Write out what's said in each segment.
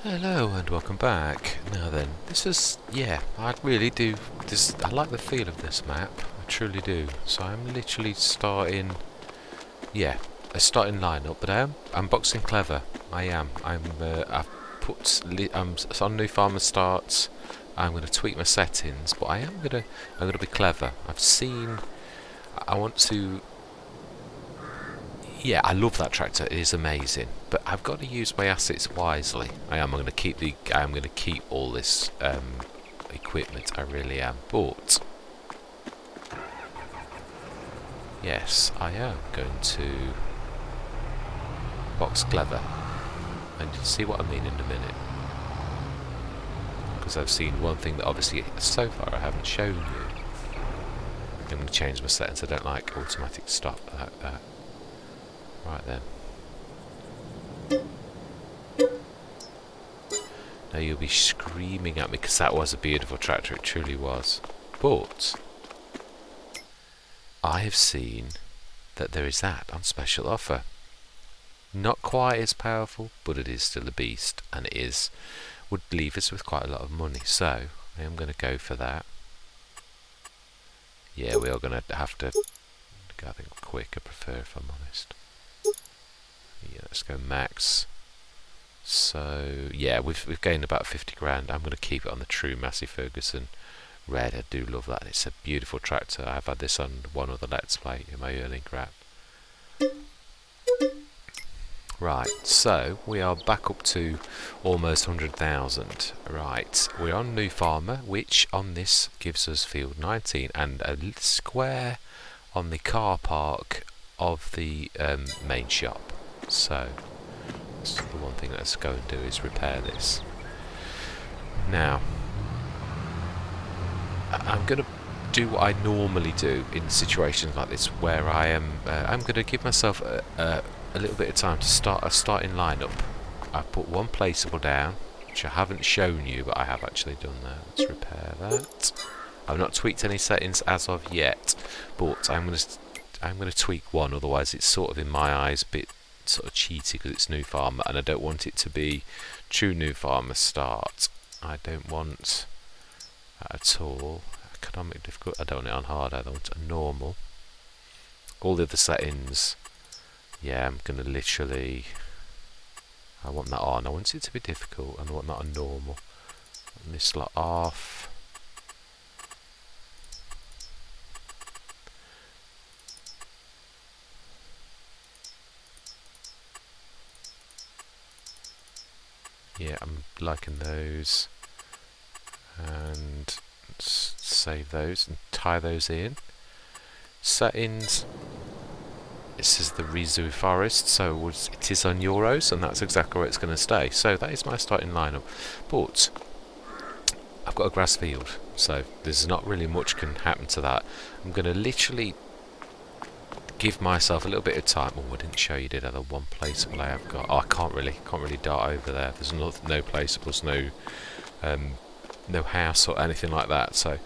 Hello and welcome back. Now then, this is, I really do, I like the feel of this map, I truly do. So I'm literally starting, a starting lineup, but I'm boxing clever, I am. I've it's on new farmer starts, I'm going to tweak my settings, but I'm going to be clever. I want to, I love that tractor. It is amazing, but I've got to use my assets wisely. I'm going to keep all this equipment. I really am. But yes, I am going to box clever, and you'll see what I mean in a minute. Because I've seen one thing that obviously so far I haven't shown you. I'm going to change my settings. I don't like automatic stop like that. Right then. Now you'll be screaming at me because that was a beautiful tractor, it truly was. But I have seen that there is that on special offer. Not quite as powerful, but it is still a beast, and would leave us with quite a lot of money. So I am going to go for that. Yeah, we are going to have to go, I think, quick, I prefer, if I'm honest. Yeah, let's go max. So yeah, we've gained about 50 grand. I'm going to keep it on the true Massey Ferguson red. I do love that. It's a beautiful tractor. I've had this on one other Let's Play in my early grab. Right, so we are back up to almost 100,000. Right, we're on New Farmer, which on this gives us field 19 and a square on the car park of the main shop. So that's the one thing let's go and do is repair this. Now, I'm going to do what I normally do in situations like this, where I'm going to give myself a little bit of time to start a starting lineup. I've put one placeable down, which I haven't shown you, but I have actually done that. Let's repair that. I've not tweaked any settings as of yet, but I'm going to tweak one. Otherwise, it's sort of in my eyes a bit sort of cheaty because it's New Farmer, and I don't want it to be true New Farmer start. I don't want that at all. Economic difficult. I don't want it on hard. I don't want it on normal. All the other settings. Yeah, I'm going to literally... I want that on. I want it to be difficult, and I want that on normal. And this lot off. Yeah, I'm liking those. And let's save those and tie those in. Settings. It says the Risoux Forest, so it is on euros, and that's exactly where it's going to stay. So that is my starting lineup. But I've got a grass field, so there's not really much can happen to that. I'm going to literally give myself a little bit of time. Oh, I didn't show you, did I? The one placeable I have got. Oh, I can't really dart over there. There's no placeables, no house or anything like that. So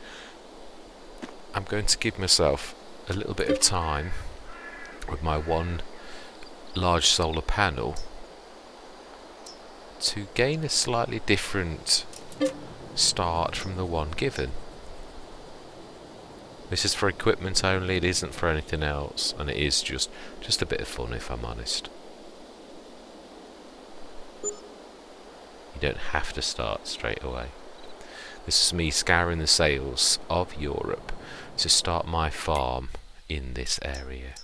I'm going to give myself a little bit of time with my one large solar panel to gain a slightly different start from the one given. This is for equipment only, it isn't for anything else, and it is just a bit of fun, if I'm honest. You don't have to start straight away. This is me scouring the sails of Europe to start my farm in this area.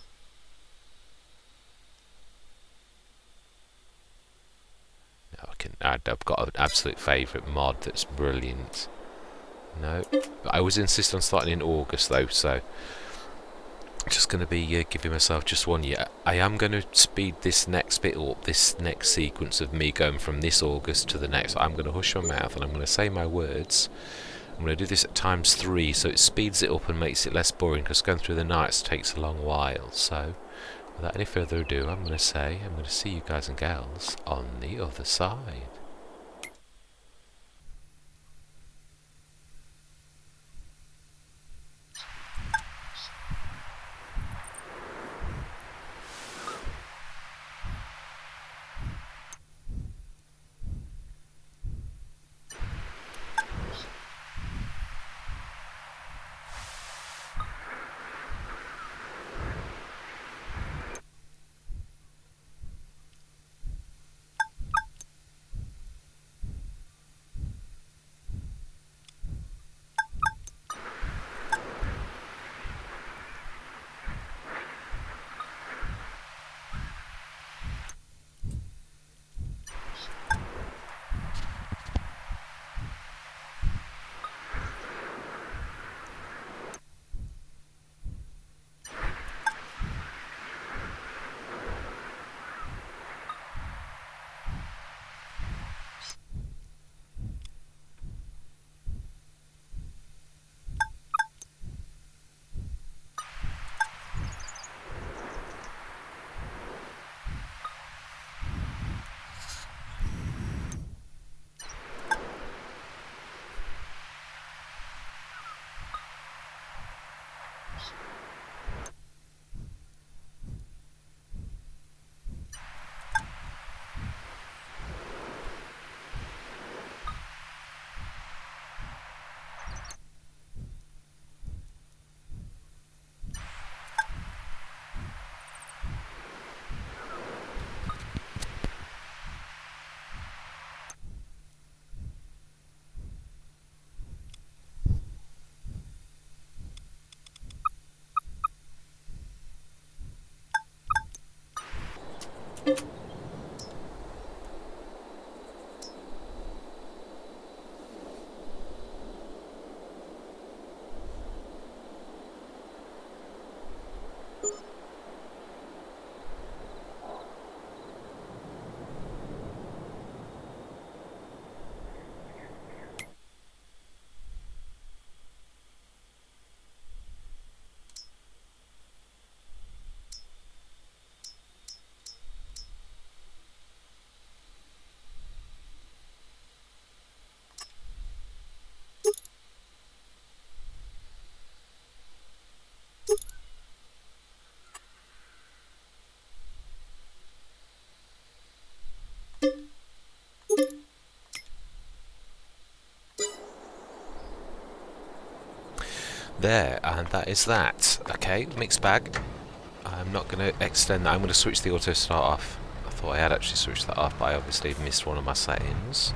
I've got an absolute favourite mod that's brilliant. No, I always insist on starting in August though, so just going to be giving myself just 1 year. I am going to speed this next bit up, this next sequence of me going from this August to the next. I'm going to hush my mouth and I'm going to say my words. I'm going to do this at ×3, so it speeds it up and makes it less boring, because going through the nights takes a long while. So without any further ado, I'm going to see you guys and gals on the other side. There, and that is that. Okay, mixed bag. I'm not going to extend that. I'm going to switch the auto start off. I thought I had actually switched that off, but I obviously missed one of my settings.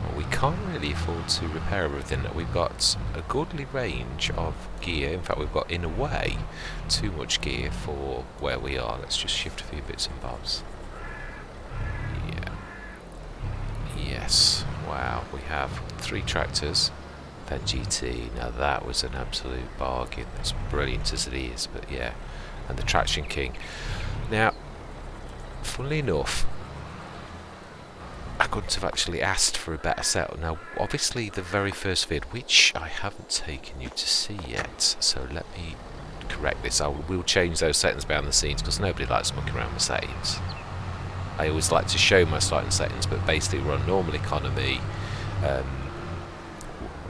Well, we can't really afford to repair everything. We've got a goodly range of gear. In fact, we've got, in a way, too much gear for where we are. Let's just shift a few bits and bobs. Yeah. Yes. Wow. We have 3 tractors. That GT. Now that was an absolute bargain. That's brilliant as it is. But yeah. And the Traction King. Now, funnily enough, I couldn't have actually asked for a better setup. Now, obviously, the very first vid, which I haven't taken you to see yet, so let me correct this. I will change those settings behind the scenes because nobody likes mucking around with settings. I always like to show my starting settings, but basically we're on normal economy. Am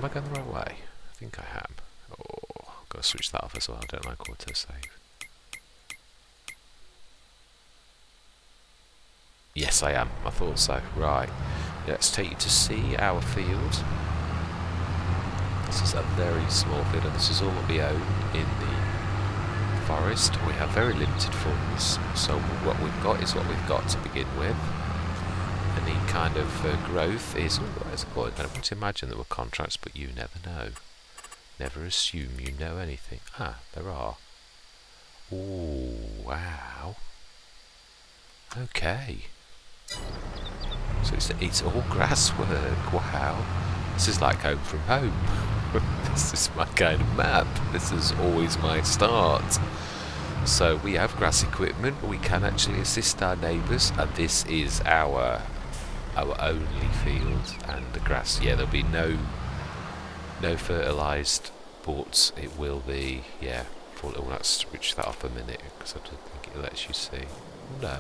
I going the right way? I think I am. Oh, I've got to switch that off as well. I don't like autosave. Yes, I am. I thought so. Right. Let's take you to see our field. This is a very small field, and this is all that we own in the forest. We have very limited funds, so what we've got is what we've got to begin with. Any kind of growth is... Oh, there's a point. I want to imagine there were contracts, but you never know. Never assume you know anything. Ah, there are. Oh, wow. Okay. So it's all grass work. Wow. This is like home from home. This is my kind of map. This is always my start. So we have grass equipment. We can actually assist our neighbours, and this is our only field. And the grass, yeah, there'll be no fertilised, but it will be, yeah. Oh, let's switch that off a minute because I don't think it lets you see. No.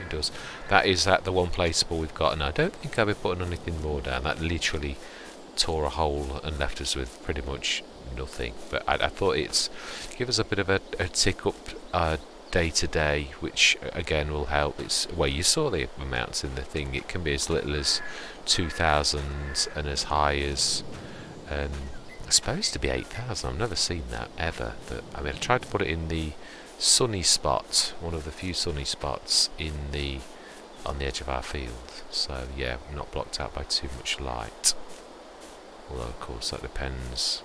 It does. That is at the one placeable we've got, and I don't think I'll be putting anything more down. That literally tore a hole and left us with pretty much nothing. But I thought it's give us a bit of a tick up day to day, which again will help. It's well, you saw the amounts in the thing. It can be as little as 2,000 and as high as supposed to be 8,000. I've never seen that ever. But I mean, I tried to put it in the sunny spot, one of the few sunny spots on the edge of our field. So yeah, not blocked out by too much light. Although of course that depends.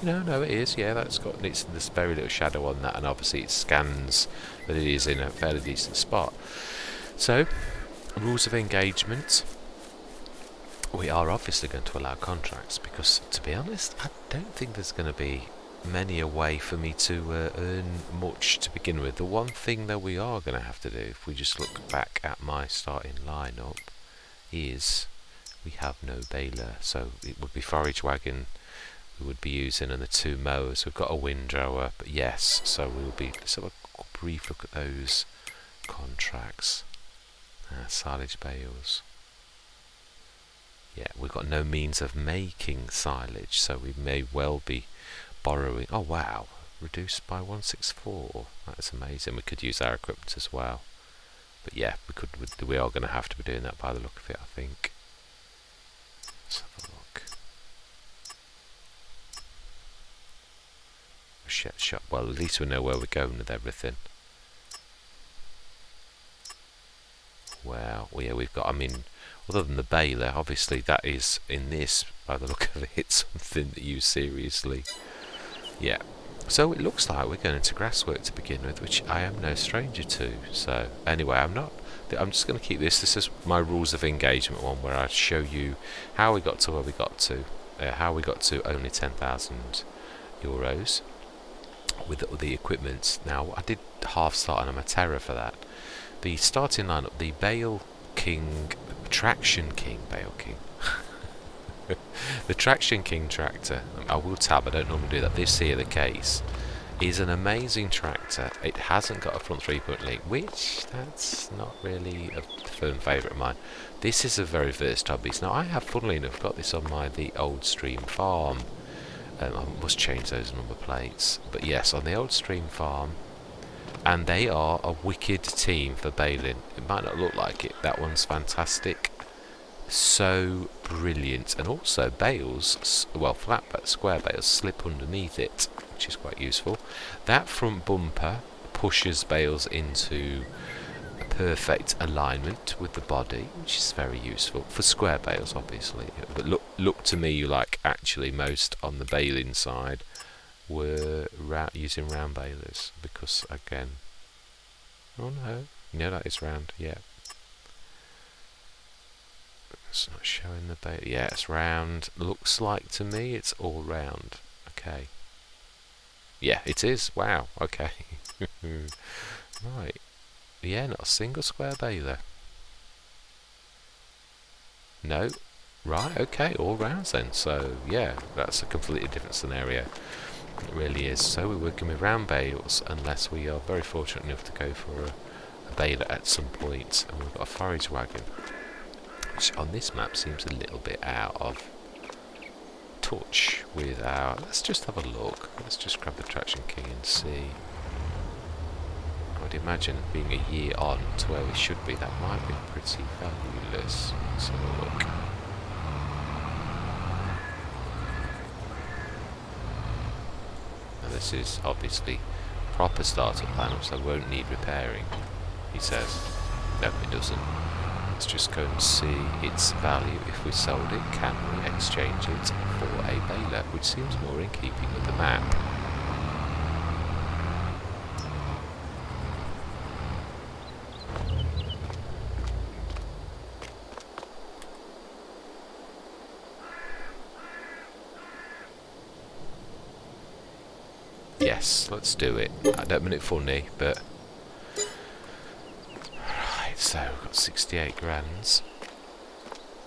No, it is. Yeah, there's very little shadow on that, and obviously it scans that it is in a fairly decent spot. So, rules of engagement. We are obviously going to allow contracts because, to be honest, I don't think there's going to be many a way for me to earn much to begin with. The one thing that we are going to have to do, if we just look back at my starting lineup, is we have no baler, so it would be forage wagon we would be using, and the 2 mowers. We've got a windrower, but yes, so we'll be. Let's have a brief look at those contracts. Silage bales. Yeah, we've got no means of making silage, so we may well be borrowing. Oh wow, reduced by 164. That's amazing. We could use our equipment as well, but yeah, we are going to have to be doing that by the look of it, I think. Let's have a look. Shut. Well, at least we know where we're going with everything. Wow. Well, yeah, we've got. I mean, other than the baler, obviously that is in this. By the look of it, something that you seriously. Yeah. So it looks like we're going into grasswork to begin with, which I am no stranger to. So anyway, I'm just going to keep this. This is my rules of engagement one, where I show you how we got to where we got to, how we got to only €10,000 with the equipment. Now I did half start on a Terra for that. The starting lineup, the Traction King. The Traction King tractor, I will tab, I don't normally do that, this here the case, is an amazing tractor. It hasn't got a front 3-point link, which that's not really a firm favourite of mine. This is a very versatile beast. Now I have, funnily enough, got this on the old stream farm. I must change those number plates, but yes, on the old stream farm, and they are a wicked team for baling. It might not look like it, that one's fantastic, so brilliant. And also bales, well, square bales slip underneath it, which is quite useful. That front bumper pushes bales into a perfect alignment with the body, which is very useful for square bales, obviously. But look to me like actually most on the baling side were using round balers, because again, oh no, that is round. Yeah, it's not showing the bale. Yeah, it's round. Looks like to me it's all round. Okay. Yeah, it is. Wow. Okay. Right. Yeah, not a single square baler. No. Right. Okay. All rounds then. So yeah, that's a completely different scenario. It really is. So we're working with round bales unless we are very fortunate enough to go for a baler at some point, and we've got a forage wagon, which on this map seems a little bit out of touch with our... Let's just have a look. Let's just grab the traction key and see. I would imagine being a year on to where we should be, that might be pretty valueless. Let's have a look. Now this is obviously proper startup panel, so won't need repairing, he says. No, it doesn't. Let's just go and see its value. If we sold it, can we exchange it for a baler, which seems more in keeping with the map. Yes, let's do it. I don't mean it funny, but... Right, so we've got 68 grand.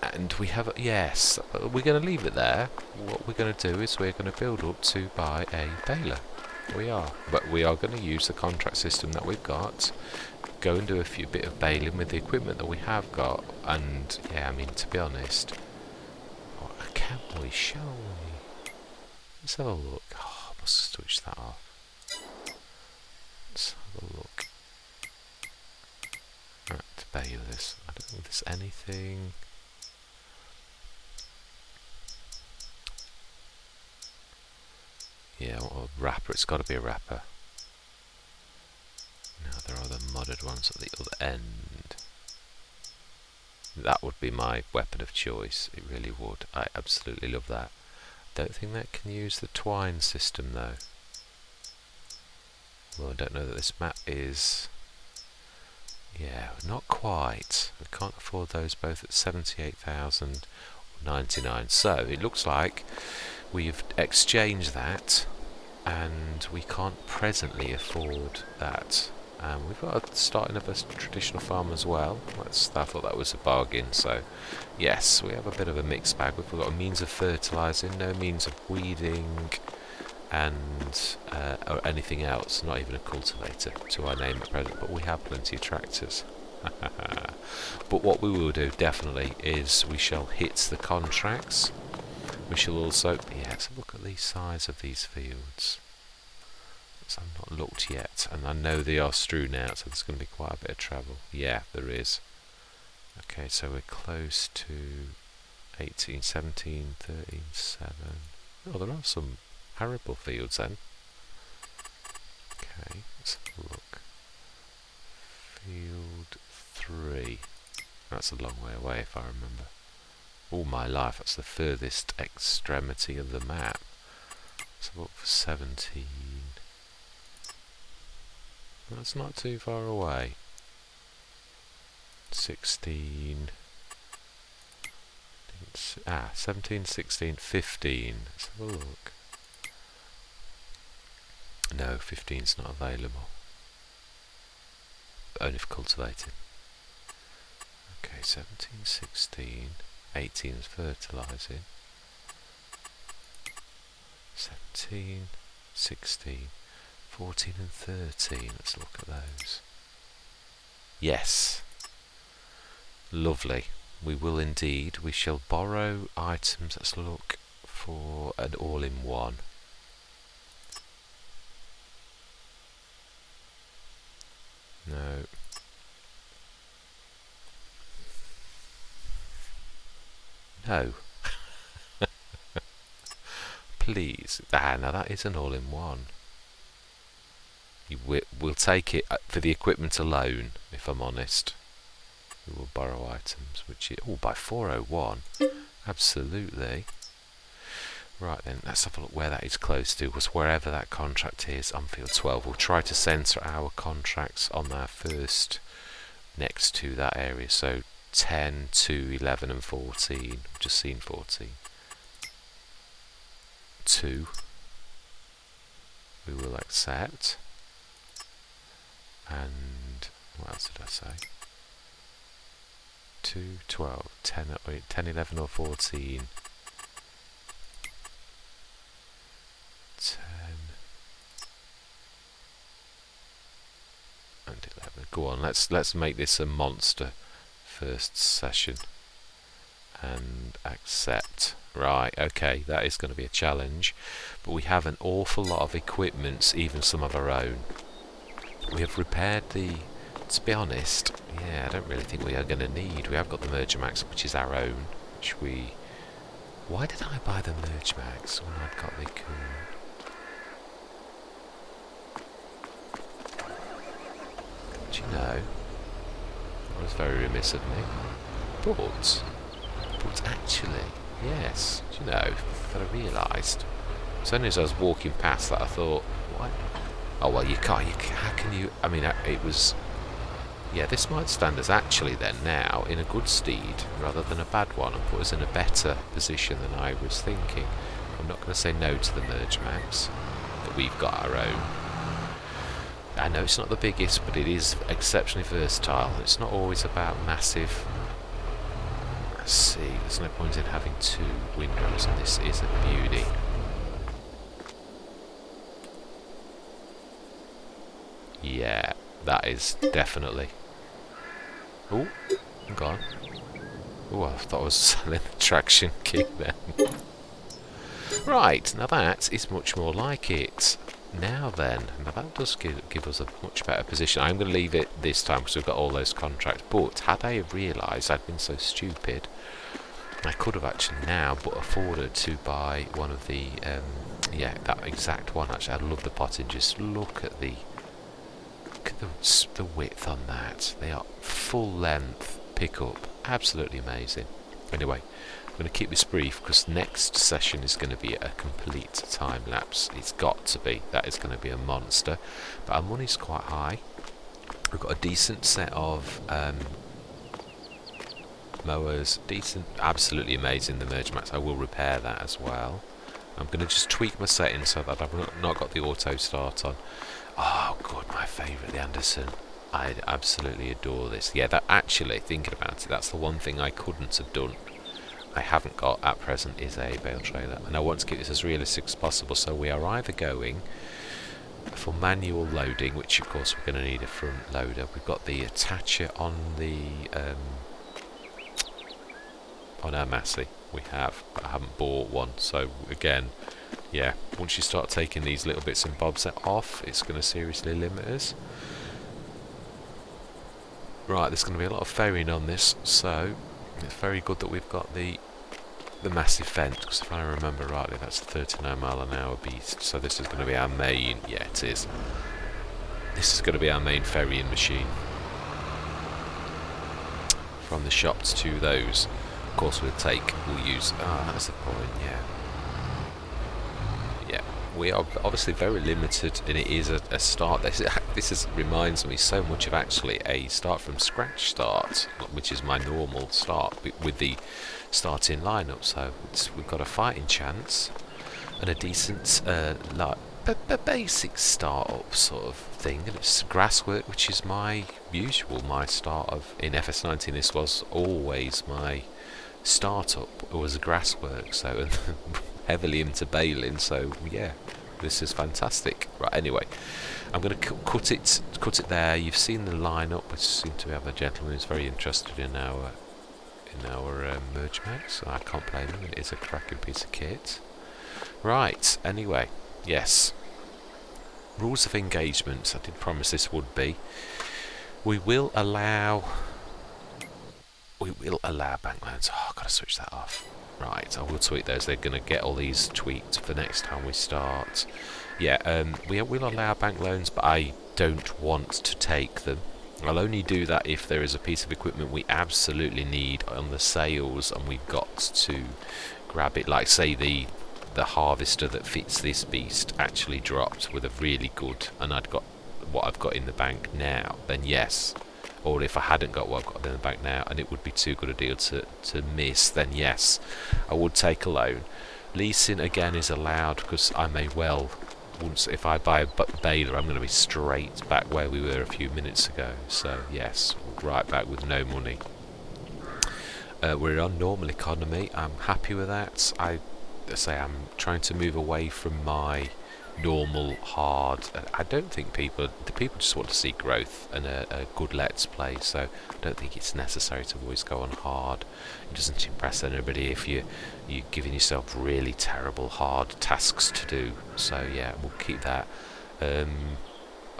And we have... Yes, we're going to leave it there. What we're going to do is we're going to build up to buy a baler. We are. But we are going to use the contract system that we've got. Go and do a bit of baling with the equipment that we have got. And, yeah, I mean, to be honest... Can we? Shall we? Let's have a look. Oh, I must switch that off. Let's have a look. Right, to bale this. I don't think there's anything. Yeah, or a wrapper. It's got to be a wrapper. Now there are the modded ones at the other end. That would be my weapon of choice. It really would. I absolutely love that. Don't think that can use the twine system though. Well, I don't know that this map is... Yeah, not quite. We can't afford those both at 78,099. So it looks like we've exchanged that, and we can't presently afford that. We've got a starting of a traditional farm as well. I thought that was a bargain. So yes, we have a bit of a mixed bag. We've got a means of fertilising, no means of weeding, and or anything else, not even a cultivator to our name at present, but we have plenty of tractors. But what we will do definitely is we shall hit the contracts. We shall also, yeah, let's look at the size of these fields. So I've not looked yet, and I know they are strewn out, so there's going to be quite a bit of travel. Yeah, there is. Okay, so we're close to 18, 17, 13, 7. Oh, there are some arable fields then. Okay, let's have a look. Field 3. That's a long way away if I remember. All my life, that's the furthest extremity of the map. Let's have a look for 17. That's not too far away. 16. 17, 16, 15. Let's have a look. No, 15's not available. Only for cultivating. Okay, 17, 16. 18 is fertilising. 17, 16. 14 and 13, let's look at those. Yes. Lovely. We will indeed. We shall borrow items. Let's look for an all-in-one. No. No. Please. Ah, now that is an all-in-one. We'll take it for the equipment alone, if I'm honest. We will borrow items, which is... Oh, by 401. Absolutely. Right then, let's have a look where that is close to, because wherever that contract is on field 12, we'll try to centre our contracts on our first next to that area. So 10, 2, 11 and 14. We've just seen 14. 2. We will accept. And what else did I say? 2, 12, 10, 11 or 14. 10 and 11. Go on, let's make this a monster first session and accept. Right, okay, that is going to be a challenge, but we have an awful lot of equipments, even some of our own. We have repaired the, to be honest, yeah, I don't really think we are going to need. We have got the Merger Max, which is our own, which we... Why did I buy the Merge Max when I'd got the cool... Do you know, that was very remiss of me. But actually, yes, do you know, that I realised. As soon as I was walking past that, I thought, what? Oh well, you can't. How can you? I mean, it was. Yeah, this might stand us actually then now in a good stead rather than a bad one, and put us in a better position than I was thinking. I'm not going to say no to the Merge Max, but we've got our own. I know it's not the biggest, but it is exceptionally versatile. It's not always about massive. Let's see, there's no point in having 2 windows, and this is a beauty. Yeah, that is definitely. Oh, hang on. Oh, I thought I was selling the traction key then. Right, now that is much more like it. Now then, now that does give us a much better position. I'm going to leave it this time because we've got all those contracts. But had I have realised I'd been so stupid, I could have actually now but afforded to buy one of the, yeah, that exact one. Actually, I love the potting. Just look at the width on that. They are full length pickup. Absolutely amazing. Anyway, I'm going to keep this brief because next session is going to be a complete time lapse. It's got to be. That is going to be a monster. But our money's quite high. We've got a decent set of mowers. Decent, absolutely amazing, the Merge Max. I will repair that as well. I'm going to just tweak my settings so that I've not got the auto start on. Oh, good, my favourite, the Anderson. I absolutely adore this. Yeah, that actually, thinking about it, that's the one thing I couldn't have done. I haven't got at present is a bale trailer, and I want to keep this as realistic as possible. So we are either going for manual loading, which of course we're going to need a front loader. We've got the attacher on the on our Massey. We have, but I haven't bought one. So again, yeah, once you start taking these little bits and bobs off, it's going to seriously limit us. Right, there's going to be a lot of ferrying on this, so it's very good that we've got the massive vent, because if I remember rightly, that's a 39 mile an hour beast. So this is going to be our main, yeah, it is. This is going to be our main ferrying machine. From the shops to those, of course, we'll use. Ah, that's the point, yeah. Yeah, we are obviously very limited, and it is a start. This reminds me so much of actually a start from scratch start, which is my normal start with the starting lineup. So we've got a fighting chance and a decent, basic start-up sort of thing. And it's grasswork, which is my start of in FS19. This was always my start-up. It was grasswork, so heavily into baling. So yeah, this is fantastic. Right, anyway, I'm going to cut it there. You've seen the lineup. We seem to have a gentleman who's very interested in our Merge Max. So I can't blame him. It is a cracking piece of kit. Right. Anyway, yes. Rules of engagement. I did promise this would be. We will allow. will allow bank loans. Oh, I've got to switch that off. Right, I will tweak those. They're going to get all these tweaked for next time we start. Yeah, we will allow bank loans, but I don't want to take them. I'll only do that if there is a piece of equipment we absolutely need on the sales and we've got to grab it. Like, say, the harvester that fits this beast actually dropped with a really good, and I'd got what I've got in the bank now, then yes. Or if I hadn't got what I've got in the bank now and it would be too good a deal to miss, then yes, I would take a loan. Leasing again is allowed, because I may well, once if I buy a baler, I'm going to be straight back where we were a few minutes ago. So yes, right back with no money. We're on normal economy. I'm happy with that. I say I'm trying to move away from my normal hard. I don't think people just want to see growth and a good let's play, so I don't think it's necessary to always go on hard. It doesn't impress anybody if you're giving yourself really terrible hard tasks to do. So yeah, we'll keep that.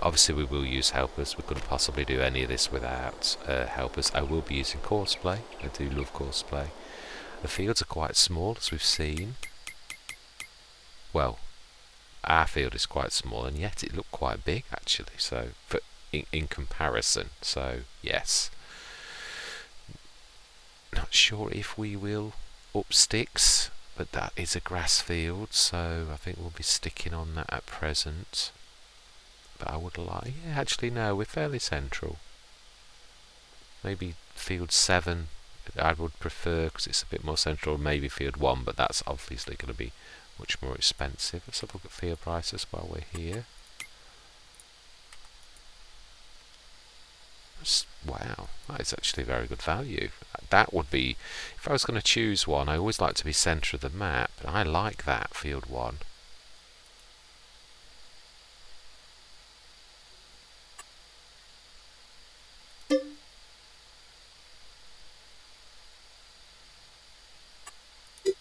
Obviously we will use helpers. We couldn't possibly do any of this without helpers. I will be using courseplay. I do love courseplay. The fields are quite small, as we've seen. Well, our field is quite small, and yet it looked quite big actually, so in comparison. So yes, not sure if we will up sticks, but that is a grass field, so I think we'll be sticking on that at present. But I would like, yeah, actually no, we're fairly central. Maybe field 7 I would prefer, because it's a bit more central. Maybe field 1, but that's obviously going to be much more expensive. Let's have a look at field prices while we're here. Wow, that is actually very good value. That would be, if I was going to choose one, I always like to be centre of the map, and I like that, field 1.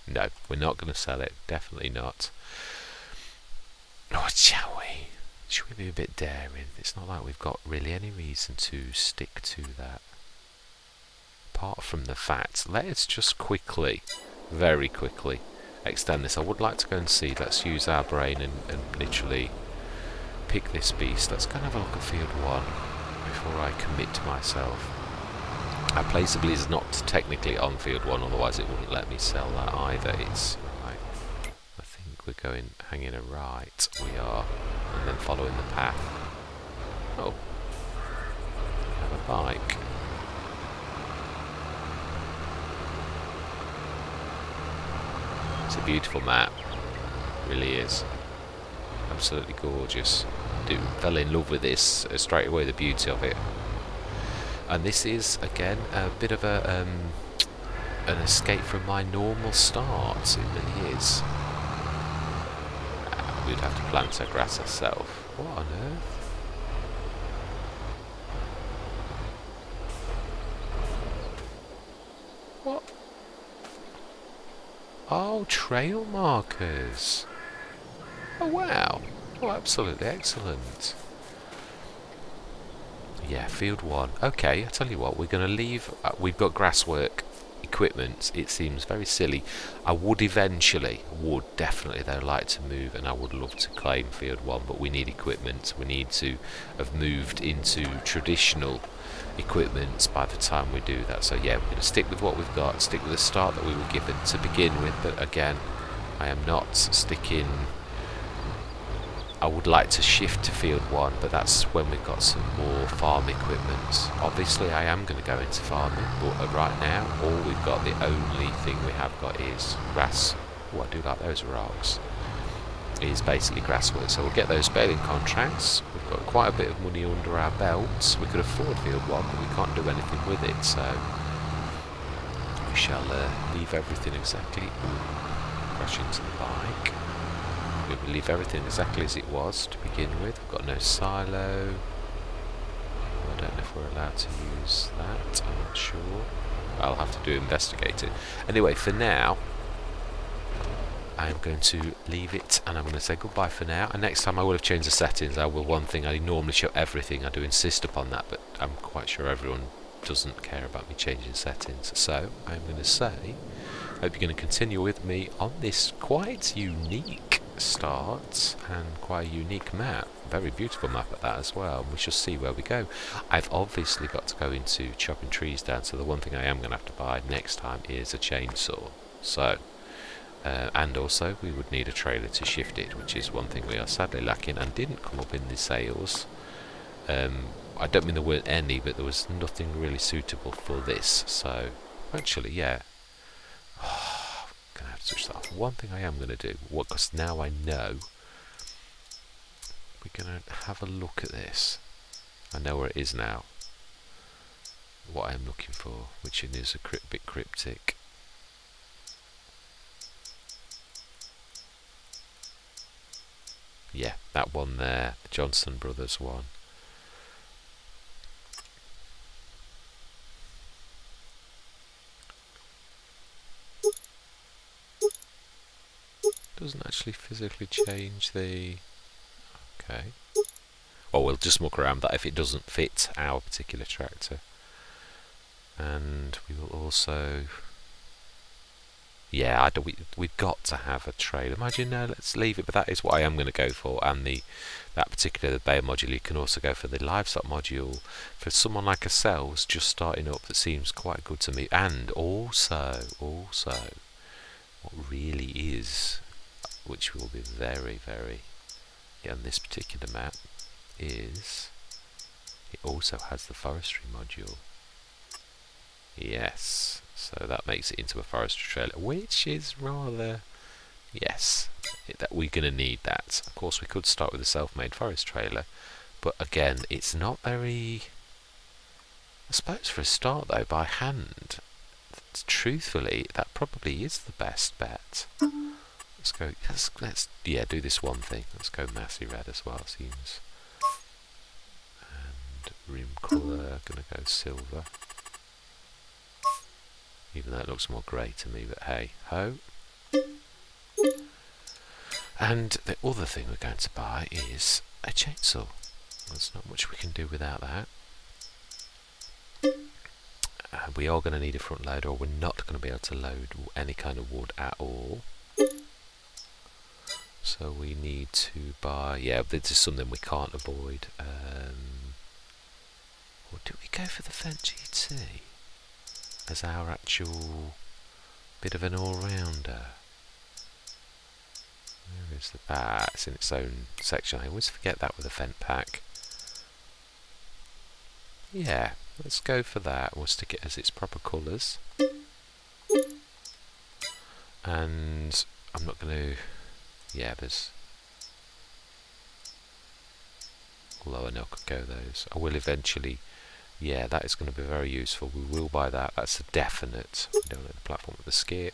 No, we're not going to sell it. Definitely not. Oh, shall we? Should we be a bit daring? It's not like we've got really any reason to stick to that. Apart from the fact, let's just quickly, very quickly, extend this. I would like to go and see. Let's use our brain and literally pick this beast. Let's go and have a look at field 1 before I commit to myself. Our placeable is not technically on field 1, otherwise it wouldn't let me sell that either. It's right. I think we're going hanging a right. We are, and then following the path. Oh, we have a bike. It's a beautiful map, it really is. Absolutely gorgeous. Fell in love with this straight away. The beauty of it. And this is, again, a bit of an escape from my normal start. It really is. We'd have to plant our grass ourselves. What on earth? What? Oh, trail markers. Oh, wow. Oh, absolutely excellent. Yeah, field 1. Okay, I tell you what, we're going to leave. We've got grasswork equipment. It seems very silly. I would definitely though like to move, and I would love to claim field 1, but we need equipment. We need to have moved into traditional equipment by the time we do that. So yeah, we're going to stick with what we've got, stick with the start that we were given to begin with, but again, I am not sticking. I would like to shift to field 1, but that's when we've got some more farm equipment. Obviously I am going to go into farming, but right now the only thing we have got is grass. Oh, I do like those rocks. Is basically grasswork. So we'll get those baling contracts. We've got quite a bit of money under our belts. We could afford field 1, but we can't do anything with it, so we shall leave everything exactly. Crash into the bike. We will leave everything exactly as it was to begin with. We've got no silo. I don't know if we're allowed to use that. I'm not sure. I'll have to investigate it. Anyway, for now, I'm going to leave it, and I'm going to say goodbye for now. And next time I will have changed the settings. I will. One thing, I normally show everything. I do insist upon that, but I'm quite sure everyone doesn't care about me changing settings. So I'm going to say, hope you're going to continue with me on this quite unique start and quite a unique map. Very beautiful map at that as well. We shall see where we go. I've obviously got to go into chopping trees down, so the one thing I am going to have to buy next time is a chainsaw. So, and also we would need a trailer to shift it, which is one thing we are sadly lacking and didn't come up in the sales. I don't mean there weren't any, but there was nothing really suitable for this. So, actually, yeah. I'm going to have to switch that off. One thing I am going to do, because now I know, we're going to have a look at this. I know where it is now. What I am looking for, which is a bit cryptic. Yeah, that one there, the Johnson Brothers one. Doesn't actually physically change the... Okay. Well, we'll just muck around that if it doesn't fit our particular tractor. And we will also... Yeah, we've got to have a trailer. Imagine, no, let's leave it, but that is what I am going to go for. And that particular Bayer module, you can also go for the livestock module. For someone like ourselves, just starting up, that seems quite good to me. And also, what really is, which will be very, very, on this particular map, is it also has the forestry module. Yes, so that makes it into a forestry trailer, which is rather, yes, that we're going to need that. Of course, we could start with a self-made forest trailer, but again, it's not very, I suppose for a start though, by hand, truthfully, that probably is the best bet. Let's go, let's do this one thing. Let's go massy red as well, seems. And rim colour, gonna go silver. Even though it looks more grey to me, but hey ho. And the other thing we're going to buy is a chainsaw. There's not much we can do without that. We are going to need a front loader, or we're not going to be able to load any kind of wood at all. So we need to buy, yeah, this is something we can't avoid. Or do we go for the Fendt GT as our actual bit of an all-rounder? Where is the bat? It's in its own section. I always forget that with a Fendt pack. Yeah, let's go for that. We'll stick it as its proper colours. And I'm not going to... Yeah, there's... Although I know I could go those. I will eventually... Yeah, that is going to be very useful. We will buy that. That's a definite. We don't let the platform with the skip.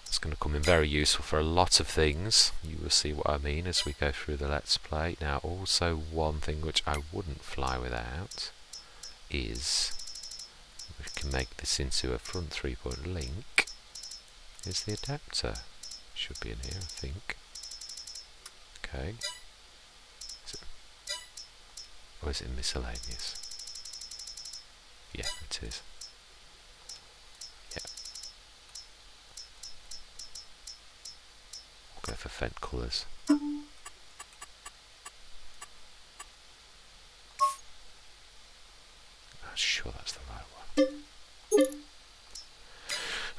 It's going to come in very useful for a lot of things. You will see what I mean as we go through the Let's Play. Now, also one thing which I wouldn't fly without is... We can make this into a front 3-point link. Is the adapter. Should be in here, I think. Okay. Or is it miscellaneous? Yeah, it is. Yeah. We'll go for Fendt colours. I'm sure that's the right one.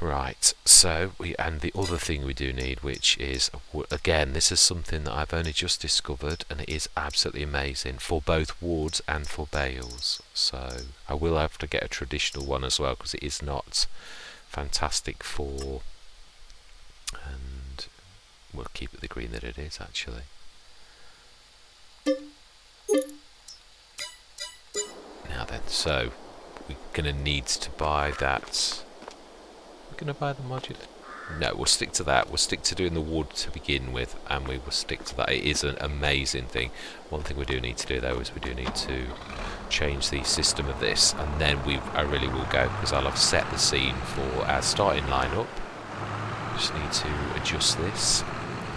Right, so and the other thing we do need, which is, again, this is something that I've only just discovered, and it is absolutely amazing for both wood and for bales. So I will have to get a traditional one as well, because it is not fantastic for, and we'll keep it the green that it is actually. Now then, so we're going to need to buy that. Going to buy the modular? No, we'll stick to that. We'll stick to doing the wood to begin with, and we will stick to that. It is an amazing thing. One thing we do need to do though is we do need to change the system of this, and then I really will go, because I'll have set the scene for our starting lineup. Just need to adjust this.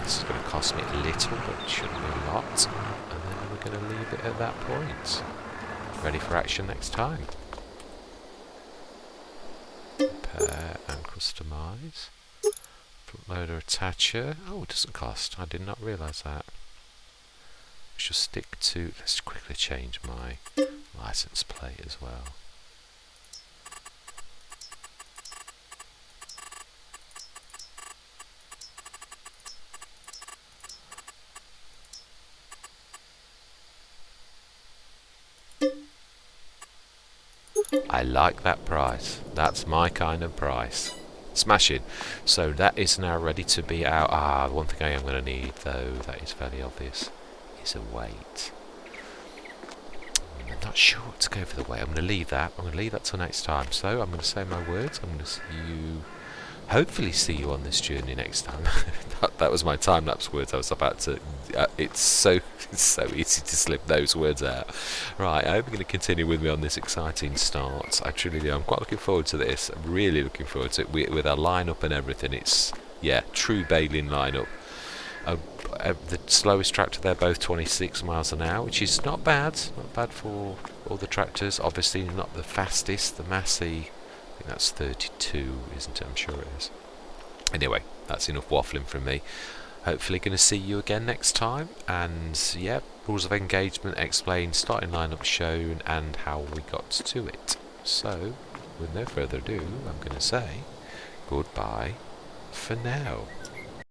This is going to cost me a little, but it shouldn't be a lot. And then we're going to leave it at that point. Ready for action next time. Prepare and customize. Front loader attacher. Oh, it doesn't cost. I did not realise that. Let's just stick to. Let's quickly change my license plate as well. I like that price. That's my kind of price. Smashing. So that is now ready to be out. One thing I am going to need, though, that is fairly obvious, is a weight. I'm not sure what to go for the weight. I'm going to leave that. I'm going to leave that till next time. So I'm going to say my words. I'm going to see you. Hopefully see you on this journey next time. that was my time-lapse words I was about to... it's so easy to slip those words out. Right, I hope you're going to continue with me on this exciting start. I truly do. I'm quite looking forward to this. I'm really looking forward to it. With our line-up and everything, it's, yeah, true baling line-up. The slowest tractor, they're both 26 miles an hour, which is not bad. Not bad for all the tractors. Obviously not the fastest. The Massey... I think that's 32, isn't it? I'm sure it is. Anyway, that's enough waffling from me. Hopefully going to see you again next time. And yeah, rules of engagement explained, starting lineup shown, and how we got to it. So, with no further ado, I'm going to say goodbye for now.